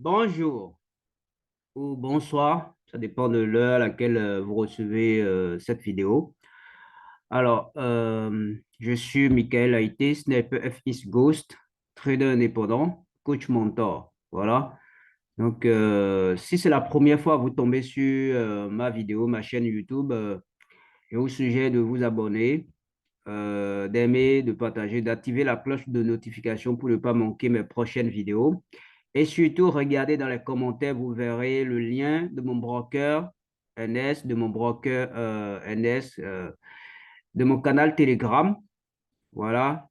Bonjour ou bonsoir, ça dépend de l'heure à laquelle vous recevez cette vidéo. Je suis Michael Haïté, Sniper FX Ghost, trader indépendant, coach mentor. Voilà. Si c'est la première fois que vous tombez sur ma vidéo, ma chaîne YouTube, je vous suggère de vous abonner, d'aimer, de partager, d'activer la cloche de notification pour ne pas manquer mes prochaines vidéos. Et surtout, regardez dans les commentaires, vous verrez le lien de mon broker NS, de mon broker NS, de mon canal Telegram. Voilà,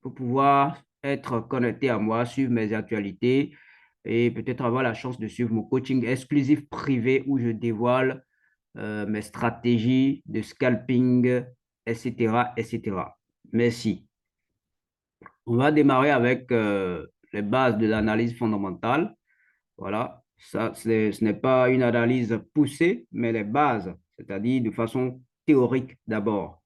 pour pouvoir être connecté à moi, suivre mes actualités et peut-être avoir la chance de suivre mon coaching exclusif privé où je dévoile mes stratégies de scalping, etc., etc. Merci. On va démarrer avec les bases de l'analyse fondamentale. Voilà, ce n'est pas une analyse poussée, mais les bases, c'est-à-dire de façon théorique d'abord.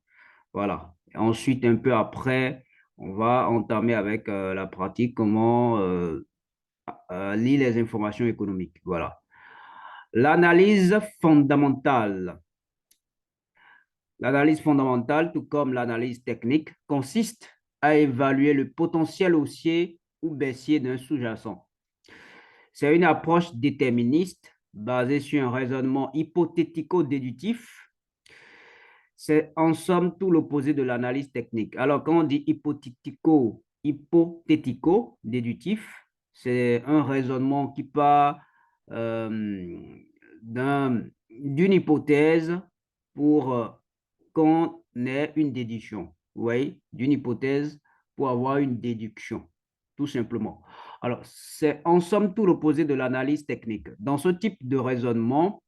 Voilà. Et ensuite, un peu après, on va entamer avec la pratique, comment lire les informations économiques. Voilà. L'analyse fondamentale. L'analyse fondamentale, tout comme l'analyse technique, consiste à évaluer le potentiel haussier ou baissier d'un sous-jacent. C'est une approche déterministe basée sur un raisonnement hypothético-déductif. C'est en somme tout l'opposé de l'analyse technique. Alors, quand on dit hypothético-déductif, c'est un raisonnement qui part d'une hypothèse pour qu'on ait une déduction. Vous voyez, d'une hypothèse pour avoir une déduction, tout simplement. Alors, c'est en somme tout l'opposé de l'analyse technique. Dans ce type de raisonnement,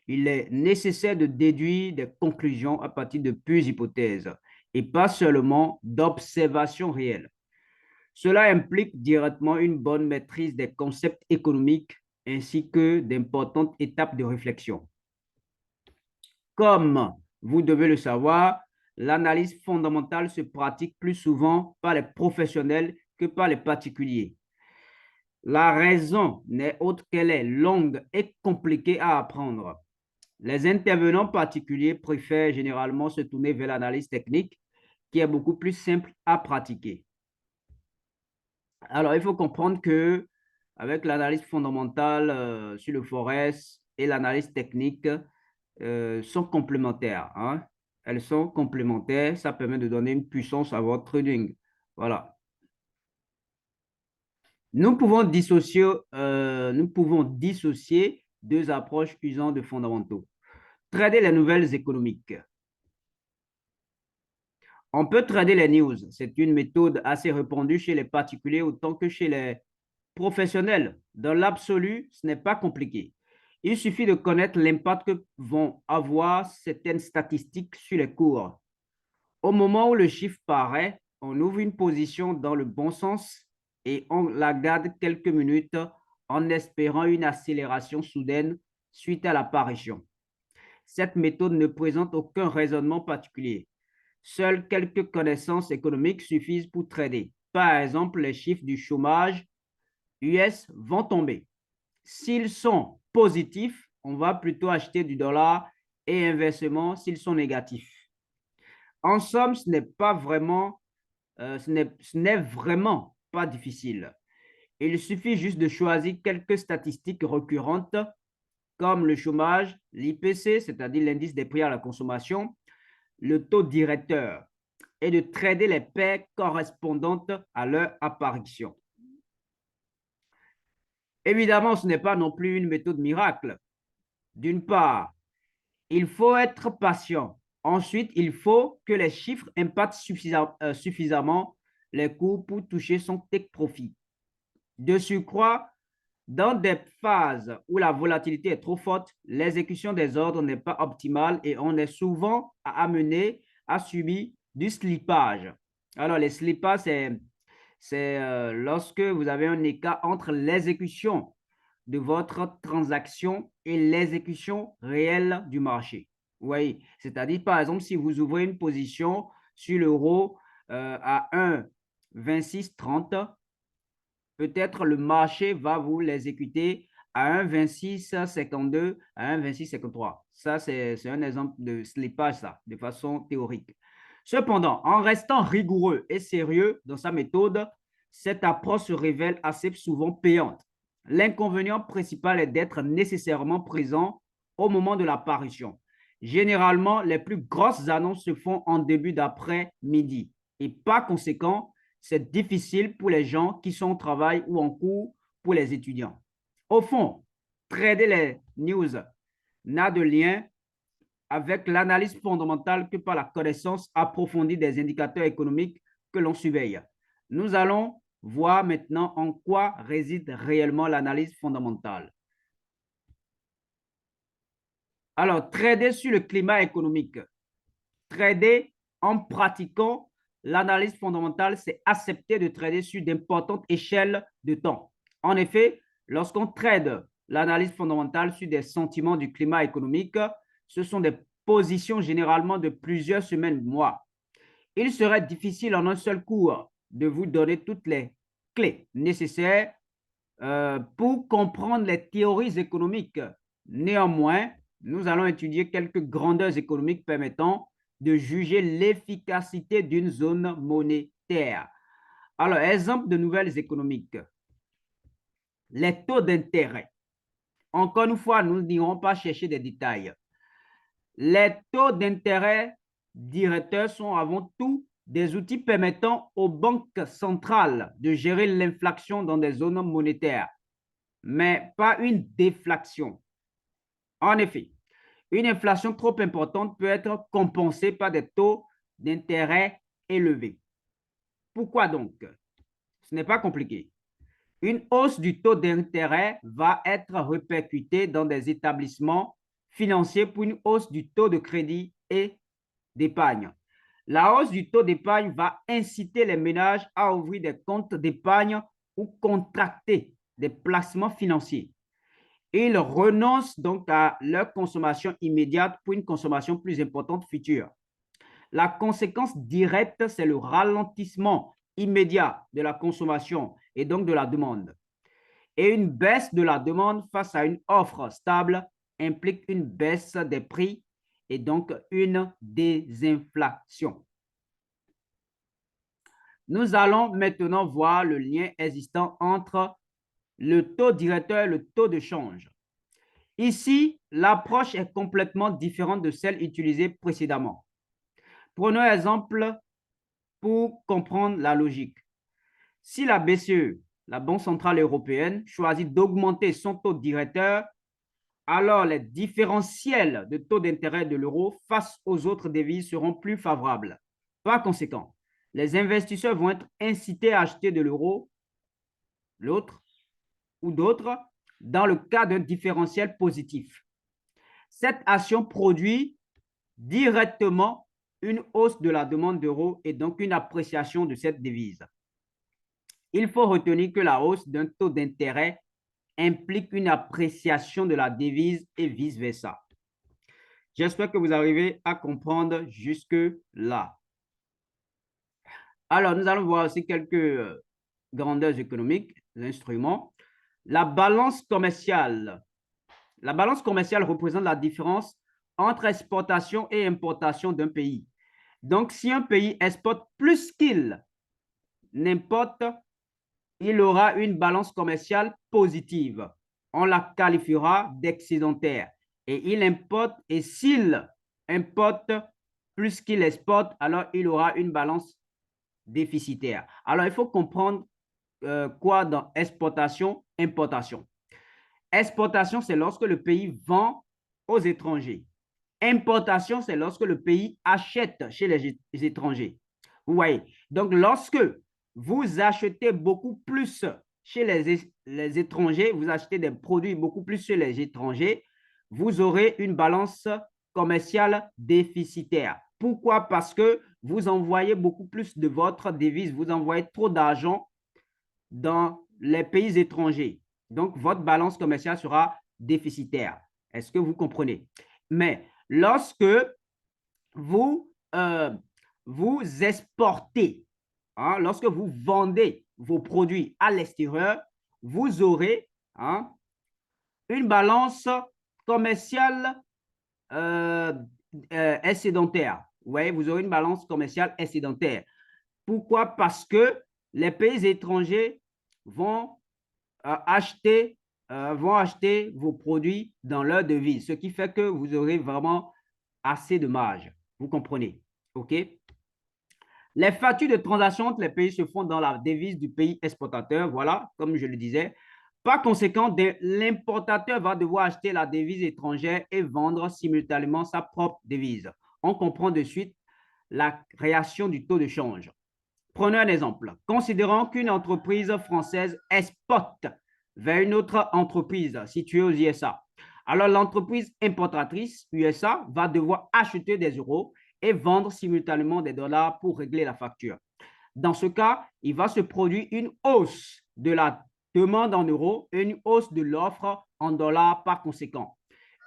il est nécessaire de déduire des conclusions à partir de pures hypothèses et pas seulement d'observations réelles. Cela implique directement une bonne maîtrise des concepts économiques ainsi que d'importantes étapes de réflexion. Comme vous devez le savoir, l'analyse fondamentale se pratique plus souvent par les professionnels que par les particuliers. La raison n'est autre qu'elle est longue et compliquée à apprendre. Les intervenants particuliers préfèrent généralement se tourner vers l'analyse technique qui est beaucoup plus simple à pratiquer. Alors, il faut comprendre que avec l'analyse fondamentale sur le forex et l'analyse technique sont complémentaires, hein. Elles sont complémentaires, ça permet de donner une puissance à votre trading. Voilà. Nous pouvons dissocier deux approches usant de fondamentaux. Trader les nouvelles économiques. On peut trader les news. C'est une méthode assez répandue chez les particuliers autant que chez les professionnels. Dans l'absolu, ce n'est pas compliqué. Il suffit de connaître l'impact que vont avoir certaines statistiques sur les cours. Au moment où le chiffre paraît, on ouvre une position dans le bon sens et on la garde quelques minutes en espérant une accélération soudaine suite à l'apparition. Cette méthode ne présente aucun raisonnement particulier. Seules quelques connaissances économiques suffisent pour trader. Par exemple, les chiffres du chômage US vont tomber. S'ils sont positifs, on va plutôt acheter du dollar et inversement s'ils sont négatifs. En somme, ce n'est vraiment pas difficile. Il suffit juste de choisir quelques statistiques récurrentes comme le chômage, l'IPC, c'est-à-dire l'indice des prix à la consommation, le taux directeur et de trader les paires correspondantes à leur apparition. Évidemment, ce n'est pas non plus une méthode miracle. D'une part, il faut être patient. Ensuite, il faut que les chiffres impactent suffisamment les cours pour toucher son take profit. De surcroît, dans des phases où la volatilité est trop forte, l'exécution des ordres n'est pas optimale et on est souvent amené à subir du slippage. Alors, les slippages, c'est lorsque vous avez un écart entre l'exécution de votre transaction et l'exécution réelle du marché. Oui, c'est-à-dire, par exemple, si vous ouvrez une position sur l'euro à 1,2630 peut-être le marché va vous l'exécuter à 1,2652, à 1,2653. Ça, c'est un exemple de slippage, ça, de façon théorique. Cependant, en restant rigoureux et sérieux dans sa méthode, cette approche se révèle assez souvent payante. L'inconvénient principal est d'être nécessairement présent au moment de l'apparition. Généralement, les plus grosses annonces se font en début d'après-midi et par conséquent, c'est difficile pour les gens qui sont au travail ou en cours pour les étudiants. Au fond, trader les news n'a de lien avec l'analyse fondamentale que par la connaissance approfondie des indicateurs économiques que l'on surveille. Nous allons voir maintenant en quoi réside réellement l'analyse fondamentale. Alors, trader sur le climat économique. Trader en pratiquant l'analyse fondamentale, c'est accepter de trader sur d'importantes échelles de temps. En effet, lorsqu'on trade l'analyse fondamentale sur des sentiments du climat économique, ce sont des positions généralement de plusieurs semaines, mois. Il serait difficile en un seul cours de vous donner toutes les clés nécessaires pour comprendre les théories économiques. Néanmoins, nous allons étudier quelques grandeurs économiques permettant de juger l'efficacité d'une zone monétaire. Alors, exemple de nouvelles économiques. Les taux d'intérêt. Encore une fois, nous n'irons pas chercher des détails. Les taux d'intérêt directeurs sont avant tout des outils permettant aux banques centrales de gérer l'inflation dans des zones monétaires, mais pas une déflation. En effet, une inflation trop importante peut être compensée par des taux d'intérêt élevés. Pourquoi donc? Ce n'est pas compliqué. Une hausse du taux d'intérêt va être répercutée dans des établissements financiers pour une hausse du taux de crédit et d'épargne. La hausse du taux d'épargne va inciter les ménages à ouvrir des comptes d'épargne ou contracter des placements financiers. Ils renoncent donc à leur consommation immédiate pour une consommation plus importante future. La conséquence directe, c'est le ralentissement immédiat de la consommation et donc de la demande. Et une baisse de la demande face à une offre stable implique une baisse des prix et donc une désinflation. Nous allons maintenant voir le lien existant entre le taux directeur et le taux de change. Ici, l'approche est complètement différente de celle utilisée précédemment. Prenons un exemple pour comprendre la logique. Si la BCE, la Banque centrale européenne, choisit d'augmenter son taux directeur, alors les différentiels de taux d'intérêt de l'euro face aux autres devises seront plus favorables. Par conséquent, les investisseurs vont être incités à acheter de l'euro, l'autre ou d'autres, dans le cas d'un différentiel positif. Cette action produit directement une hausse de la demande d'euros et donc une appréciation de cette devise. Il faut retenir que la hausse d'un taux d'intérêt implique une appréciation de la devise et vice-versa. J'espère que vous arrivez à comprendre jusque-là. Alors, nous allons voir aussi quelques grandeurs économiques, instruments. La balance commerciale. La balance commerciale représente la différence entre exportation et importation d'un pays. Donc, si un pays exporte plus qu'il n'importe, il aura une balance commerciale positive. On la qualifiera d'excédentaire. Et il importe, et s'il importe plus qu'il exporte, alors il aura une balance déficitaire. Alors, il faut comprendre quoi dans exportation, importation. Exportation, c'est lorsque le pays vend aux étrangers. Importation, c'est lorsque le pays achète chez les étrangers. Vous voyez? Donc, lorsque vous achetez beaucoup plus chez les étrangers, vous achetez des produits beaucoup plus chez les étrangers, vous aurez une balance commerciale déficitaire. Pourquoi? Parce que vous envoyez beaucoup plus de votre devise, vous envoyez trop d'argent dans les pays étrangers. Donc, votre balance commerciale sera déficitaire. Est-ce que vous comprenez? Mais lorsque vous, vous exportez, hein, lorsque vous vendez vos produits à l'extérieur, vous aurez une balance commerciale excédentaire. Vous voyez, vous aurez une balance commerciale excédentaire. Pourquoi? Parce que les pays étrangers vont acheter vos produits dans leur devise, ce qui fait que vous aurez vraiment assez de marge. Vous comprenez? OK? Les factures de transaction entre les pays se font dans la devise du pays exportateur. Voilà, comme je le disais. Par conséquent, l'importateur va devoir acheter la devise étrangère et vendre simultanément sa propre devise. On comprend de suite la création du taux de change. Prenons un exemple. Considérons qu'une entreprise française exporte vers une autre entreprise située aux USA. Alors, l'entreprise importatrice USA va devoir acheter des euros et vendre simultanément des dollars pour régler la facture. Dans ce cas, il va se produire une hausse de la demande en euros et une hausse de l'offre en dollars par conséquent.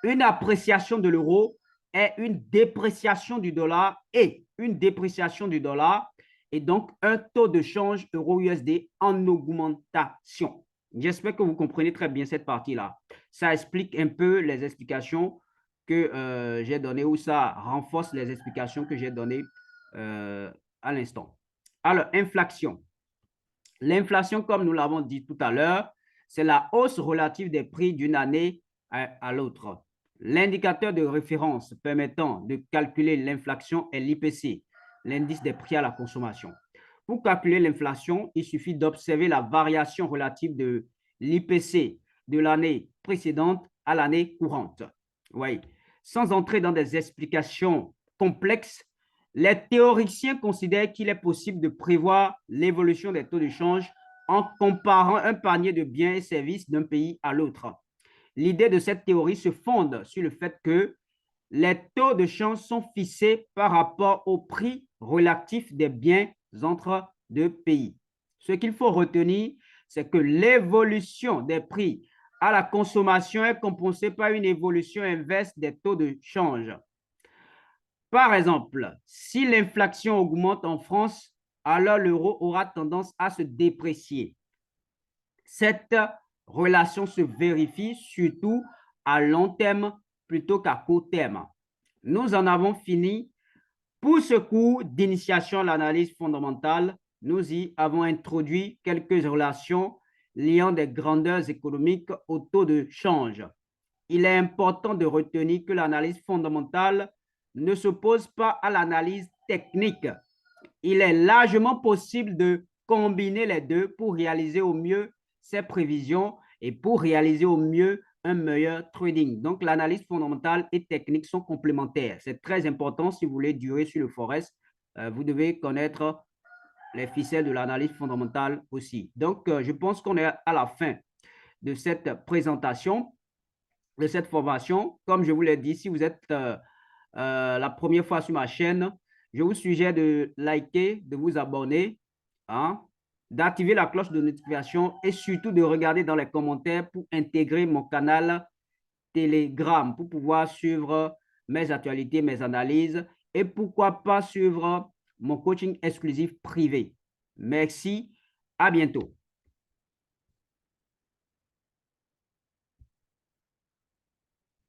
Une appréciation de l'euro est une dépréciation du dollar et une dépréciation du dollar et donc un taux de change euro-USD en augmentation. J'espère que vous comprenez très bien cette partie-là. Ça explique un peu les explications que j'ai données ou ça renforce les explications que j'ai données à l'instant. Alors, inflation. L'inflation, comme nous l'avons dit tout à l'heure, c'est la hausse relative des prix d'une année à l'autre. L'indicateur de référence permettant de calculer l'inflation est l'IPC, l'indice des prix à la consommation. Pour calculer l'inflation, il suffit d'observer la variation relative de l'IPC de l'année précédente à l'année courante. Oui. Sans entrer dans des explications complexes, les théoriciens considèrent qu'il est possible de prévoir l'évolution des taux de change en comparant un panier de biens et services d'un pays à l'autre. L'idée de cette théorie se fonde sur le fait que les taux de change sont fixés par rapport au prix relatif des biens entre deux pays. Ce qu'il faut retenir, c'est que l'évolution des prix à la consommation est compensée par une évolution inverse des taux de change. Par exemple, si l'inflation augmente en France, alors l'euro aura tendance à se déprécier. Cette relation se vérifie surtout à long terme plutôt qu'à court terme. Nous en avons fini. Pour ce cours d'initiation à l'analyse fondamentale, nous y avons introduit quelques relations liant des grandeurs économiques au taux de change. Il est important de retenir que l'analyse fondamentale ne s'oppose pas à l'analyse technique. Il est largement possible de combiner les deux pour réaliser au mieux ces prévisions et pour réaliser au mieux un meilleur trading. Donc, l'analyse fondamentale et technique sont complémentaires. C'est très important si vous voulez durer sur le forex. Vous devez connaître les ficelles de l'analyse fondamentale aussi. Donc, je pense qu'on est à la fin de cette présentation, de cette formation. Comme je vous l'ai dit, si vous êtes la première fois sur ma chaîne, je vous suggère de liker, de vous abonner, d'activer la cloche de notification et surtout de regarder dans les commentaires pour intégrer mon canal Telegram pour pouvoir suivre mes actualités, mes analyses et pourquoi pas suivre mon coaching exclusif privé. Merci, à bientôt.